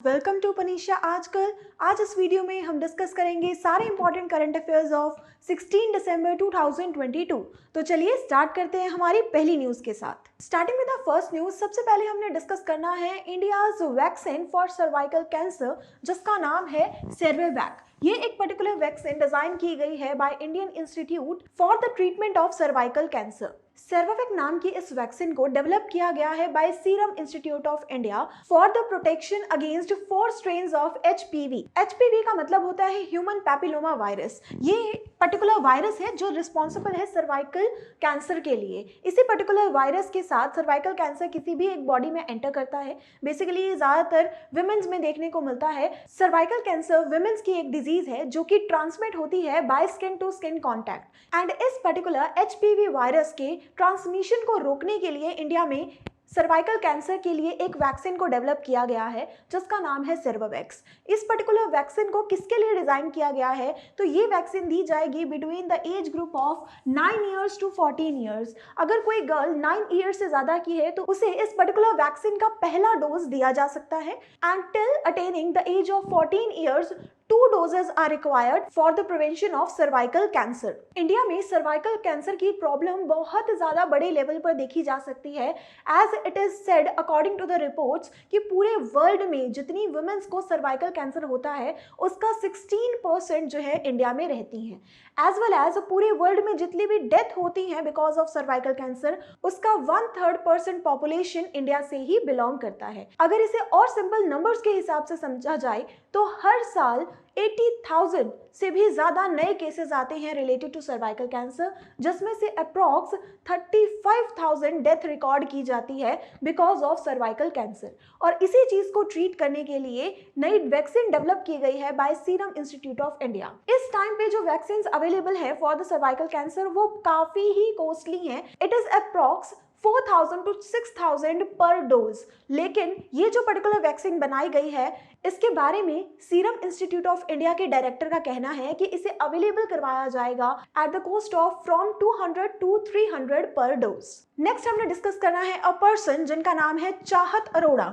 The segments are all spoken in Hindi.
वेलकम टू पनीशा आजकल। आज इस वीडियो में हम डिस्कस करेंगे सारे important current affairs of 16 December 2022। तो चलिए स्टार्ट करते हैं हमारी पहली न्यूज़ के साथ। Starting with the first news, सबसे पहले हमने डिस्कस करना है India's vaccine for cervical cancer, जिसका नाम है सर्वेवैक। ये एक पर्टिकुलर वैक्सीन डिजाइन की गई है by Indian institute for the treatment of cervical cancer. Cervavac नाम की इस वैक्सीन को डेवलप किया गया है by serum institute of India for the protection against 4 strains of HPV. HPV का मतलब होता है ह्यूमन पैपिलोमा वायरस। ये पर्टिकुलर वायरस है जो रिस्पॉन्सिबल है सर्वाइकल कैंसर के लिए। इसी पर्टिकुलर वायरस के साथ सर्वाइकल कैंसर किसी भी एक बॉडी में एंटर करता है। बेसिकली ये ज्यादातर विमेन्स में देखने को मिलता है। सर्वाइकल कैंसर विमेन्स की एक डिजीज है जो कि ट्रांसमिट होती है by skin to skin contact. And इस पर्टिकुलर एचपीवी वायरस के ट्रांसमिशन को रोकने के लिए इंडिया में सर्वाइकल कैंसर के लिए एक वैक्सीन को डेवलप किया गया है जिसका नाम है सर्वावैक्स। इस पर्टिकुलर वैक्सीन को किसके लिए डिजाइन किया गया है? तो ये वैक्सीन दी जाएगी between the age group of 9 years to 14 years. अगर कोई गर्ल 9 ईयर्स से ज्यादा की है तो उसे इस पर्टिकुलर वैक्सीन का पहला डोज दिया जा सकता है। And till attaining the age of 14 years 2 doses are required for the prevention of cervical cancer। India में सर्वाइकल कैंसर की प्रॉब्लम बहुत ज्यादा बड़े लेवल पर देखी जा सकती है। As it is said according to the reports कि पूरे वर्ल्ड में जितनी वुमेन्स को सर्वाइकल कैंसर होता है उसका 16% जो है इंडिया में रहती हैं। एज वेल एज पूरे वर्ल्ड में जितनी भी डेथ होती हैं बिकॉज ऑफ सर्वाइकल कैंसर उसका 1/3% पॉपुलेशन इंडिया से ही बिलोंग करता है। अगर इसे और सिंपल नंबर्स के हिसाब से समझा जाए तो हर साल 80,000 से भी ज्यादा नए केसेस आते हैं रिलेटेड टू सर्वाइकल कैंसर, जिसमें से अप्रॉक्स 35,000 डेथ रिकॉर्ड की जाती है बिकॉज ऑफ सर्वाइकल कैंसर। और इसी चीज को ट्रीट करने के लिए नई वैक्सीन डेवलप की गई है by serum institute of India. इस टाइम पे जो वैक्सीन अवेलेबल है फॉर द सर्वाइकल कैंसर वो काफी ही कॉस्टली है। इट इज अप्रॉक्स 4,000 to 6,000 पर डोज। लेकिन ये जो पर्टिकुलर वैक्सीन बनाई गई है इसके बारे में सीरम इंस्टीट्यूट ऑफ इंडिया के डायरेक्टर का कहना है कि इसे अवेलेबल करवाया जाएगा at the cost of from 200 to 300 पर डोज। नेक्स्ट हमने डिस्कस करना है अ पर्सन जिनका नाम है चाहत अरोड़ा।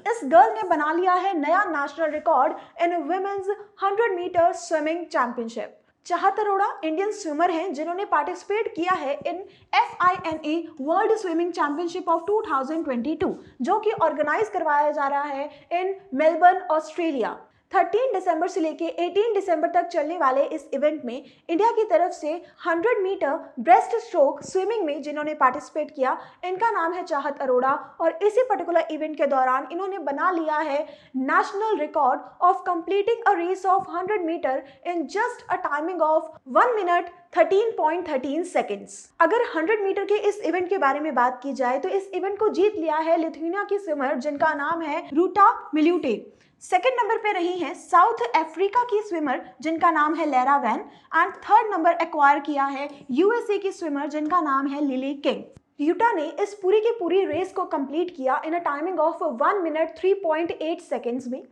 इस गर्ल ने बना लिया है नया national record in women's 100 metre swimming championship. Chahat Arora Indian swimmer हैं जिन्होंने पार्टिसिपेट किया है in FINA world swimming championship of 2022 जो कि ऑर्गेनाइज करवाया जा रहा है इन मेलबर्न ऑस्ट्रेलिया। 13 दिसंबर से लेके 18 दिसंबर तक चलने वाले इस इवेंट में इंडिया की तरफ से 100 मीटर ब्रेस्ट स्ट्रोक स्विमिंग में जिन्होंने पार्टिसिपेट किया इनका नाम है चाहत अरोड़ा। और इसी पर्टिकुलर इवेंट के दौरान इन्होंने बना लिया है national record of completing a race of 100 metre in just a timing of 1 minute 13.13 seconds. अगर 100 मीटर के इस इवेंट के बारे में बात की जाए तो इस इवेंट को जीत लिया है लिथुआनिया की स्विमर जिनका नाम है रूटा मिल्यूटे। सेकेंड नंबर पे रही हैं साउथ अफ्रीका की स्विमर जिनका नाम है Lara van. And third number acquire किया है USA की स्विमर जिनका नाम है लिली किंग। यूटा ने इस पूरी की पूरी रेस को कंप्लीट किया इन अ टाइमिंग ऑफ 1 मिनट 3.8 सेकेंड्स में।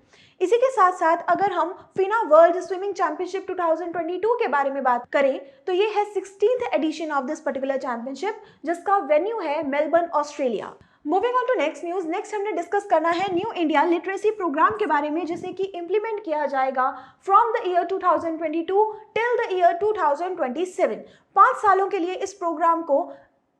इसी के साथ साथ अगर हम फिना वर्ल्ड स्विमिंग चैंपियनशिप 2022 के बारे में बात करें तो ये है 16th edition of this particular championship जिसका वेन्यू है Melbourne Australia. Moving on to next news, next हमने डिस्कस करना है न्यू इंडिया लिटरेसी प्रोग्राम के बारे में जिसे कि इंप्लीमेंट किया जाएगा from the year 2022 till the year 2027। 5 सालों के लिए इस प्रोग्राम को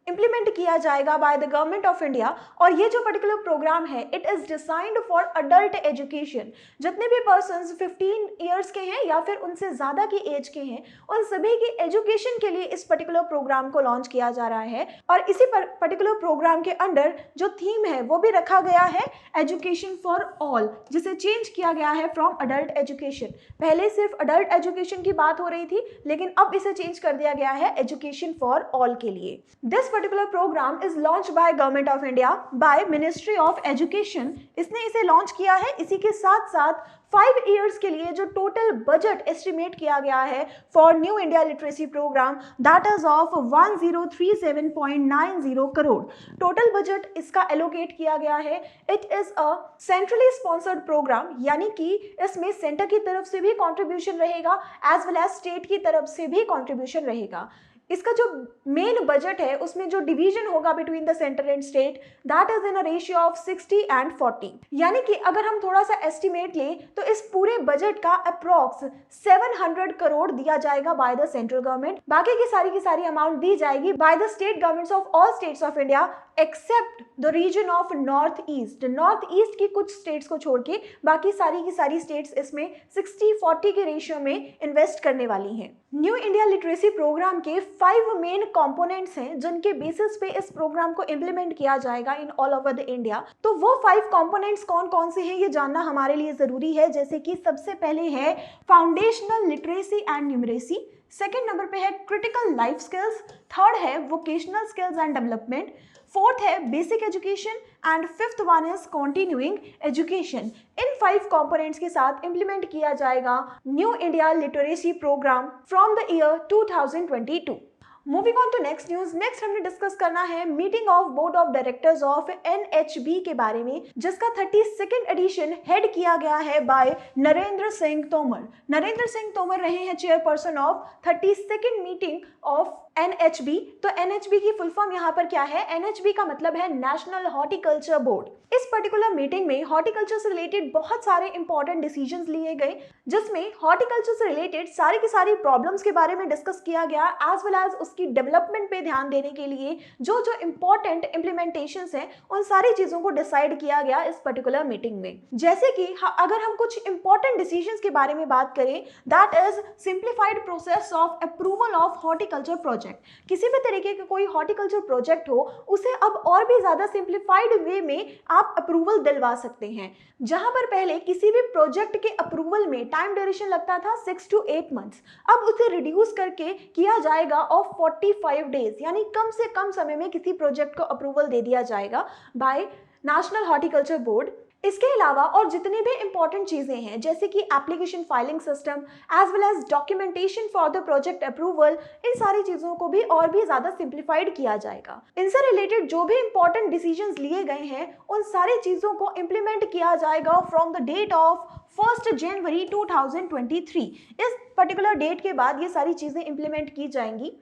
इंप्लीमेंट किया जाएगा by the government of India. और ये जो पर्टिकुलर प्रोग्राम है it is designed for adult education. जितने भी पर्सन्स 15 ईयर्स के हैं या फिर उनसे ज्यादा की एज के हैं उन सभी की एजुकेशन के लिए इस पर्टिकुलर प्रोग्राम को लॉन्च किया जा रहा है। और इसी पर्टिकुलर प्रोग्राम के अंडर जो थीम है वो भी रखा गया है एजुकेशन फॉर ऑल, जिसे चेंज किया गया है फ्रॉम अडल्ट एजुकेशन। पहले सिर्फ अडल्ट एजुकेशन की बात हो रही थी लेकिन अब इसे चेंज कर दिया गया है एजुकेशन फॉर ऑल के लिए। This particular program is launched by Government of India by Ministry of Education। इसने इसे लॉन्च किया है। इसी के साथ साथ 5 इयर्स के लिए जो टोटल बजट एस्टिमेट किया गया है for new India literacy programme that is of 1037.90 crore total budget इसका एलोकेट किया गया है। It is a centrally sponsored programme यानी कि इसमें सेंटर की तरफ से भी कंट्रीब्यूशन रहेगा एज वेल एज स्टेट की तरफ से भी कंट्रीब्यूशन रहेगा। इसका जो मेन बजट है उसमें जो डिवीजन होगा between the centre and state, that is in a ratio of 60 and 40। यानी कि अगर हम थोड़ा सा एस्टिमेट लें तो इस पूरे बजट का अप्रॉक्स 700 करोड़ दिया जाएगा बाय द सेंट्रल गवर्नमेंट। बाकी की सारी अमाउंट दी जाएगी by the state governments of all states of India except the region of north east. North east की कुछ स्टेट्स को छोड़ के बाकी की सारी स्टेट्स इसमें 60-40 के रेशियो में इन्वेस्ट करने वाली हैं। न्यू इंडिया लिटरेसी प्रोग्राम के 5 मेन कंपोनेंट्स हैं जिनके बेसिस पे इस प्रोग्राम को इम्प्लीमेंट किया जाएगा in all over the India. तो वो 5 कंपोनेंट्स कौन कौन से हैं ये जानना हमारे लिए जरूरी है। जैसे कि सबसे पहले है foundational literacy and numeracy, second number पे है क्रिटिकल लाइफ स्किल्स, थर्ड है vocational skills and development, fourth है basic education and fifth one is continuing education. इन 5 कंपोनेंट्स के साथ इंप्लीमेंट किया जाएगा new India literacy programme from the year 2022। Moving on to next news, next हमने डिस्कस करना है meeting of board of directors of NHB के बारे में, जिसका 32nd एडिशन हेड किया गया है बाय नरेंद्र सिंह तोमर। नरेंद्र सिंह तोमर रहे हैं chairperson of 32nd meeting of NHB। तो NHB की फुल फॉर्म यहाँ पर क्या है? NHB का मतलब है नेशनल हॉर्टिकल्चर बोर्ड। इस पर्टिकुलर मीटिंग में हॉर्टिकल्चर से रिलेटेड बहुत सारे इंपॉर्टेंट डिसीजंस लिए गए, जिसमें हॉर्टिकल्चर से रिलेटेड सारी की सारी प्रॉब्लम्स के बारे में डिस्कस किया गया, एज वेल एज उसकी डेवलपमेंट पे ध्यान देने के लिए जो जो इंपॉर्टेंट इंप्लीमेंटेशंस हैं उन सारी चीजों को डिसाइड किया गया इस पर्टिकुलर मीटिंग में। जैसे कि अगर हम कुछ इंपॉर्टेंट डिसीजंस के बारे में बात करें, that is simplified process of approval of horticulture project. किसी भी तरीके का कोई हॉर्टिकल्चर प्रोजेक्ट हो उसे अब और भी ज्यादा सिंप्लीफाइड वे में आप अप्रूवल दिलवा सकते हैं। जहां पर पहले किसी भी प्रोजेक्ट के अप्रूवल में टाइम ड्यूरेशन लगता था 6 to 8 मंथ्स, अब उसे रिड्यूस करके किया जाएगा ऑफ 45 डेज, यानी कम से कम समय में किसी प्रोजेक्ट को अप्रूवल दे दिया जाएगा बाय नेशनल हॉर्टिकल्चर बोर्ड। इसके अलावा और जितनी भी इंपॉर्टेंट चीजें हैं जैसे कि application filing system as well as documentation for the project approval, इन सारी चीजों को भी और भी ज्यादा सिंप्लीफाइड किया जाएगा। इनसे रिलेटेड जो भी इंपॉर्टेंट डिसीजंस लिए गए हैं उन सारी चीजों को इम्प्लीमेंट किया जाएगा फ्रॉम द डेट ऑफ 1 जनवरी 2023। इस पर्टिकुलर डेट के बाद ये सारी चीजें इंप्लीमेंट की जाएंगी।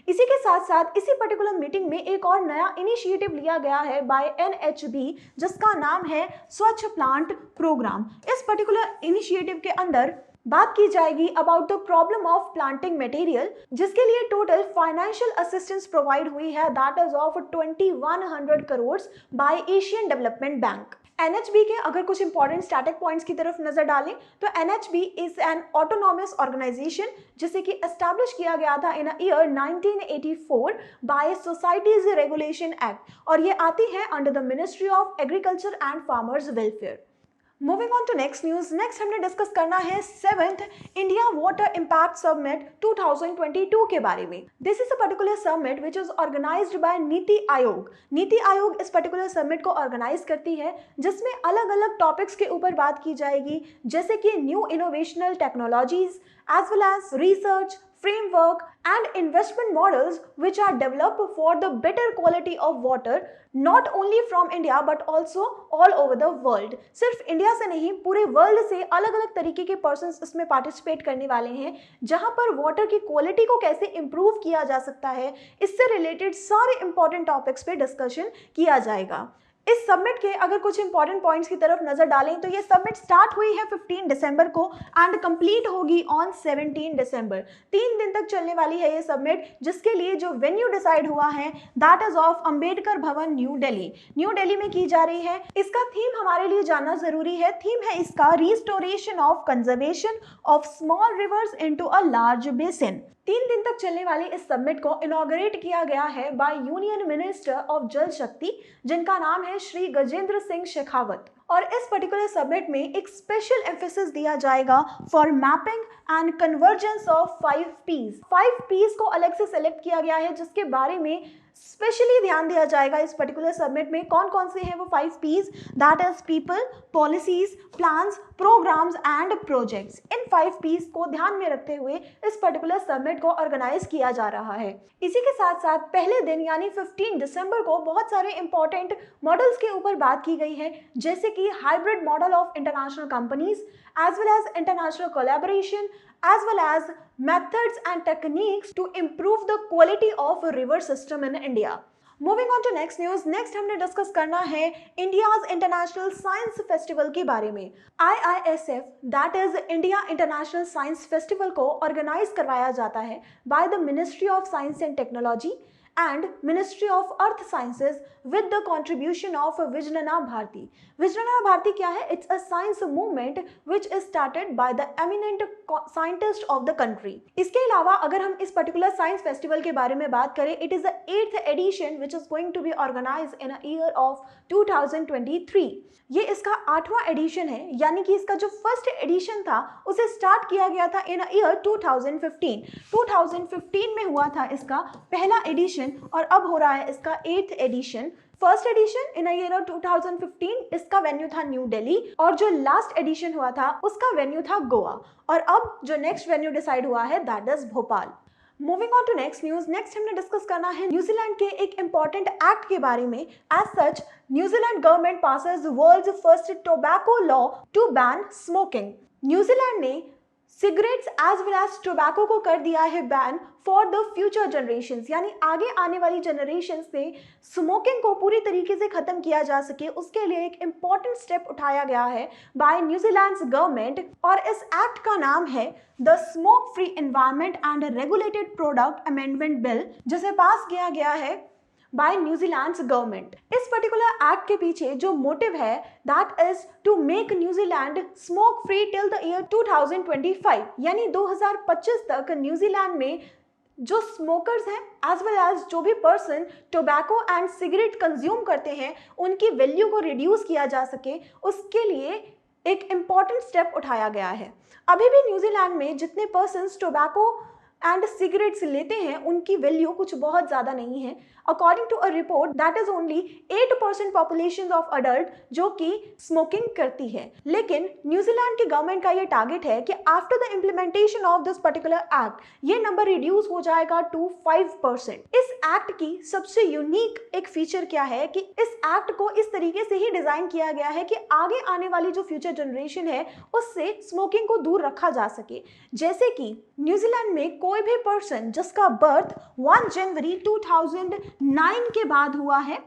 इसी के साथ साथ इसी पर्टिकुलर मीटिंग में एक और नया इनिशिएटिव लिया गया है बाय NHB, जिसका नाम है स्वच्छ प्लांट प्रोग्राम। इस पर्टिकुलर इनिशिएटिव के अंदर बात की जाएगी about the problem of planting material, जिसके लिए टोटल फाइनेंशियल असिस्टेंस प्रोवाइड हुई है, that is of 2100 crore by Asian development bank. NHB के अगर कुछ इंपॉर्टेंट स्टैटिक पॉइंट्स की तरफ नजर डालें तो NHB is an autonomous organisation जिसे कि एस्टैब्लिश किया गया था in year 1984 by societies regulation act, और ये आती है under the ministry of agriculture and farmers welfare. Moving on to next news, next हमने डिस्कस करना है 7th India water impact summit 2022 के बारे में। This is a particular summit which is organised by NITI Aayog. NITI Aayog इस पर्टिकुलर समिट को ऑर्गेनाइज करती है, जिसमें अलग अलग टॉपिक्स के ऊपर बात की जाएगी, जैसे कि new innovational technologies as well as research framework and investment models which are developed for the better quality of water not only from India but also all over the world। सिर्फ इंडिया से नहीं पूरे वर्ल्ड से अलग अलग तरीके के पर्सन्स इसमें पार्टिसिपेट करने वाले हैं, जहां पर वाटर की क्वालिटी को कैसे इंप्रूव किया जा सकता है इससे रिलेटेड सारे इंपॉर्टेंट टॉपिक्स पे डिस्कशन किया जाएगा। इस सबमिट के अगर कुछ इंपॉर्टेंट पॉइंट्स की तरफ नजर डालें तो ये सबमिट स्टार्ट हुई है 15 दिसंबर को एंड कंप्लीट होगी ऑन 17 दिसंबर। 3 दिन तक चलने वाली है ये सबमिट, जिसके लिए जो वेन्यू डिसाइड हुआ है दैट इज ऑफ अंबेडकर भवन न्यू दिल्ली। न्यू दिल्ली में की जा रही है। इसका थीम हमारे लिए जानना जरूरी है। थीम है इसका restoration of conservation of small reverse into a large basin. 3 दिन तक चलने वाले इस सबमिट को इनॉग्रेट किया गया है बाय यूनियन मिनिस्टर ऑफ जल शक्ति, जिनका नाम है श्री गजेंद्र सिंह शेखावत। और इस पर्टिकुलर सबमिट में एक स्पेशल एम्फेसिस दिया जाएगा for mapping and convergence of 5 Ps। 5 Ps को अलग से सेलेक्ट किया गया है, जिसके बारे में स्पेशली ध्यान दिया जाएगा इस पर्टिकुलर समिट में कौन कौन से हैं वो 5 P's, that is people, policies, plans, programmes and projects. इन 5 P's को ध्यान में रखते हुए इस पर्टिकुलर समिट को ऑर्गेनाइज किया जा रहा है। इसी के साथ साथ पहले दिन यानी 15 दिसंबर को बहुत सारे इंपॉर्टेंट मॉडल्स के ऊपर बात की गई है, जैसे कि hybrid model of international companies as well as international collaboration as well as methods and techniques to improve the quality of river system in India. Moving on to next news, next हमने डिस्कस करना है इंडियाज इंटरनेशनल साइंस फेस्टिवल के बारे में। IISF that is India international science festival को ऑर्गेनाइज करवाया जाता है by the ministry of science and technology and Ministry of Earth Sciences with the contribution of Vijnana Bharti. Vijnana Bharti क्या है? It's a science movement which is started by the eminent scientist of the country. इसके अलावा अगर हम इस particular science festival के बारे में बात करें, it is the 8th edition which is going to be organized in a year of 2023. ये इसका 8वां एडिशन है, यानी कि इसका जो फर्स्ट एडिशन था उसे स्टार्ट किया गया था इन ईयर 2015। 2015 में हुआ था इसका पहला एडिशन और अब हो रहा है इसका 8th addition. First addition in year 2015, इसका वेन्यू था न्यू दिल्ली और जो लास्ट एडिशन हुआ था उसका वेन्यू था गोवा और अब जो नेक्स्ट वेन्यू डिसाइड हुआ है that is Bhopal. Moving on to next news, next हमने डिस्कस करना है न्यूजीलैंड के एक इंपॉर्टेंट एक्ट के बारे में। As such New Zealand government passes world's first tobacco law to ban smoking. New Zealand ने cigarettes as well as tobacco को कर दिया है ban for the future generations, यानी आगे आने वाली जनरेशन से स्मोकिंग को पूरी तरीके से खत्म किया जा सके, उसके लिए एक इम्पॉर्टेंट स्टेप उठाया गया है बाय न्यूजीलैंड्स गवर्नमेंट और इस एक्ट का नाम है the smoke free environment and regulated product amendment bill, जिसे पास किया गया है बाय न्यूजीलैंड्स गवर्नमेंट। इस पर्टिकुलर एक्ट के पीछे जो मोटिव है that is to make New Zealand smoke free till the year 2025, यानी 2025 तक न्यूजीलैंड में जो स्मोकर्स हैं एज वेल एज जो भी person tobacco and cigarette consume करते हैं उनकी वैल्यू को रिड्यूस किया जा सके, उसके लिए एक इम्पॉर्टेंट स्टेप उठाया गया है। अभी भी न्यूजीलैंड में जितने पर्सन्स टोबैको एंड सिगरेट्स लेते हैं उनकी वैल्यू कुछ बहुत ज़्यादा नहीं है। According to a report that is only 8% population of adult जो कि स्मोकिंग करती है, लेकिन न्यूजीलैंड की गवर्नमेंट का ये टारगेट है कि after the implementation of this particular act ये नंबर रिड्यूस हो जाएगा टू 5%। इस एक्ट की सबसे यूनिक एक फीचर क्या है कि इस एक्ट को इस तरीके से ही डिजाइन किया गया है कि आगे आने वाली जो फ्यूचर जनरेशन है उससे स्मोकिंग को दूर रखा जा सके। जैसे कि न्यूजीलैंड में कोई भी पर्सन जिसका बर्थ 1 जनवरी 2009 के बाद हुआ है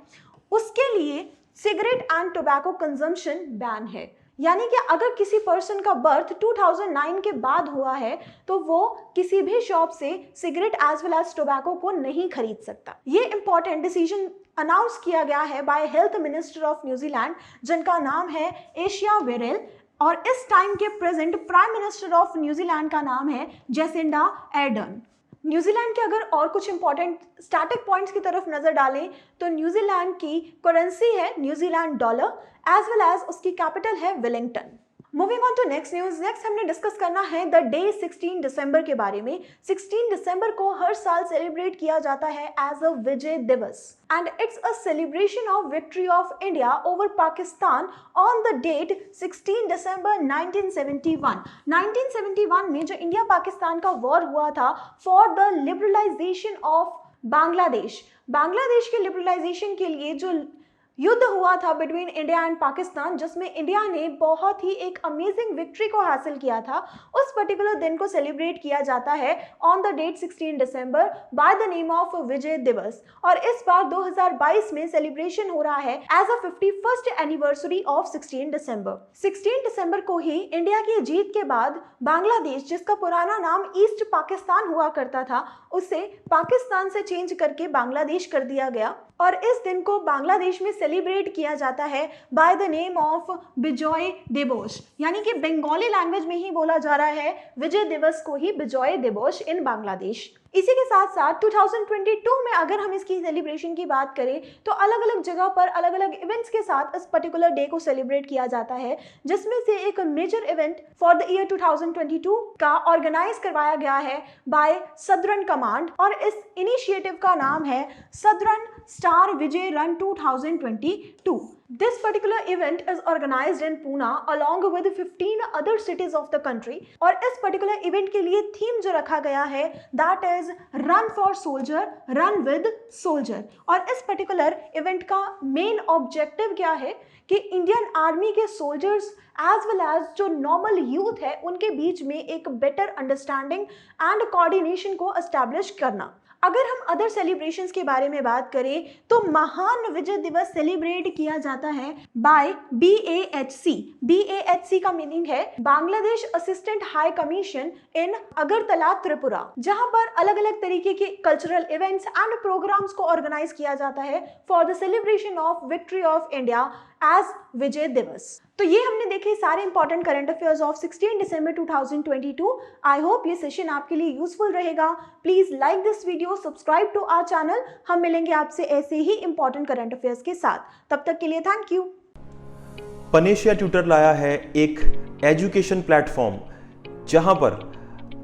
उसके लिए cigarette and tobacco consumption ban है, यानी कि अगर किसी पर्सन का बर्थ 2009 के बाद हुआ है तो वो किसी भी शॉप से cigarette as well as tobacco को नहीं खरीद सकता। ये इंपॉर्टेंट डिसीजन अनाउंस किया गया है by health minister of New Zealand जिनका नाम है एशिया वेरेल, और इस टाइम के present prime minister of New Zealand का नाम है जेसिंडा एर्डन। न्यूजीलैंड के अगर और कुछ इंपॉर्टेंट स्टैटिक पॉइंट्स की तरफ नजर डालें तो न्यूजीलैंड की करेंसी है New Zealand dollar as well as उसकी कैपिटल है Wellington. Moving on to next news, next हमने डिस्कस करना है द डे 16 दिसंबर के बारे में। 16 दिसंबर को हर साल सेलिब्रेट किया जाता है as a Vijay Diwas and it's a celebration of victory of India over Pakistan on the date 16 December 1971। 1971 में जो इंडिया पाकिस्तान का वॉर हुआ था for the liberalisation of Bangladesh, Bangladesh के लिबरलाइजेशन के लिए जो युद्ध हुआ था बिटवीन इंडिया एंड पाकिस्तान, जिसमें इंडिया ने बहुत ही एक अमेजिंग विक्ट्री को हासिल किया था, उस पर्टिकुलर दिन को सेलिब्रेट किया जाता है on the date 16 December by the name of Vijay Diwas. और इस बार 2022 में सेलिब्रेशन हो रहा है as a 51st anniversary of 16 December. 16 दिसंबर को ही इंडिया की जीत के बाद बांग्लादेश, जिसका पुराना नाम ईस्ट पाकिस्तान हुआ करता था, उसे पाकिस्तान से चेंज करके बांग्लादेश कर दिया गया और इस दिन को बांग्लादेश में सेलिब्रेट किया जाता है bye the name of Vijay दिवस, यानी कि बंगाली लैंग्वेज में ही बोला जा रहा है विजय दिवस को ही विजय दिवस इन बांग्लादेश। इसी के साथ साथ 2022 में अगर हम इसकी सेलिब्रेशन की बात करें तो अलग अलग जगह पर अलग अलग इवेंट्स के साथ इस पर्टिकुलर डे को सेलिब्रेट किया जाता है, जिसमें से एक major event for the year 2022 का ऑर्गेनाइज करवाया गया है बाय सदर्न कमांड और इस इनिशिएटिव का नाम है southern star Vijay run 2022. This particular event is organized in Pune along with 15 other cities of the country. और इस particular event के लिए थीम जो रखा गया है that is Run for Soldier, Run with Soldier. और इस particular event का main objective क्या है कि इंडियन आर्मी के सोल्जर्स एज वेल एज जो नॉर्मल यूथ है उनके बीच में एक बेटर अंडरस्टैंडिंग एंड कोऑर्डिनेशन को एस्टैब्लिश करना। अगर हम अदर सेलिब्रेशंस के बारे में बात करें तो महान विजय दिवस सेलिब्रेट किया जाता है बाय BAHC. BAHC का मीनिंग है Bangladesh assistant high commission in Agartala Tripura, जहां पर अलग अलग तरीके के कल्चरल इवेंट्स एंड प्रोग्राम्स को ऑर्गेनाइज किया जाता है for the celebration of victory of India as Vijay Diwas. तो ये हमने देखे सारे important current affairs of 16 December 2022। I hope ये सेशन आपके लिए यूजफुल रहेगा। Please like this video, subscribe to our channel. हम मिलेंगे आपसे ऐसे ही इंपॉर्टेंट करंट अफेयर्स के साथ। तब तक के लिए थैंक यू। पनेशिया ट्यूटर लाया है एक एजुकेशन प्लेटफॉर्म जहां पर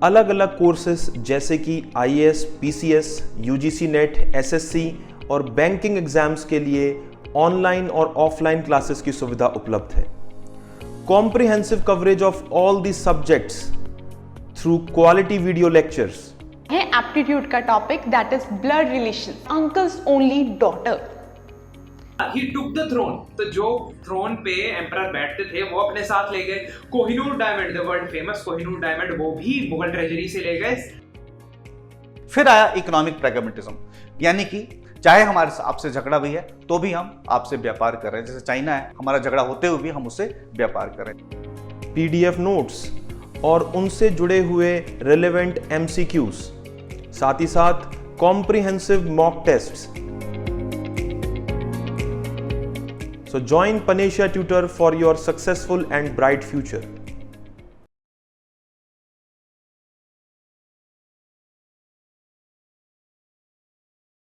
अलग अलग कोर्सेस जैसे कि IAS, PCS, UGC net, SSC और बैंकिंग एग्जाम्स के लिए ऑनलाइन और ऑफलाइन क्लासेस की सुविधा उपलब्ध है। Comprehensive coverage of all the subjects through quality video lectures है। एप्टीट्यूड का topic that is blood relation, uncle's only daughter. He took the throne. तो जो थ्रोन पे एम्परर बैठते थे वो अपने साथ ले गए। Kohinoor diamond, the world famous Kohinoor diamond, वो भी मुगल ट्रेजरी से ले गए। फिर आया इकोनॉमिक प्रैग्मेटिज्म, यानी कि चाहे हमारे आपसे झगड़ा भी है तो भी हम आपसे व्यापार कर रहे हैं। जैसे चाइना है, हमारा झगड़ा होते हुए भी हम उससे व्यापार कर रहे हैं। PDF नोट्स और उनसे जुड़े हुए रिलेवेंट MCQs, साथ ही साथ comprehensive mock tests. So join Panasia Tutor for your successful and bright future.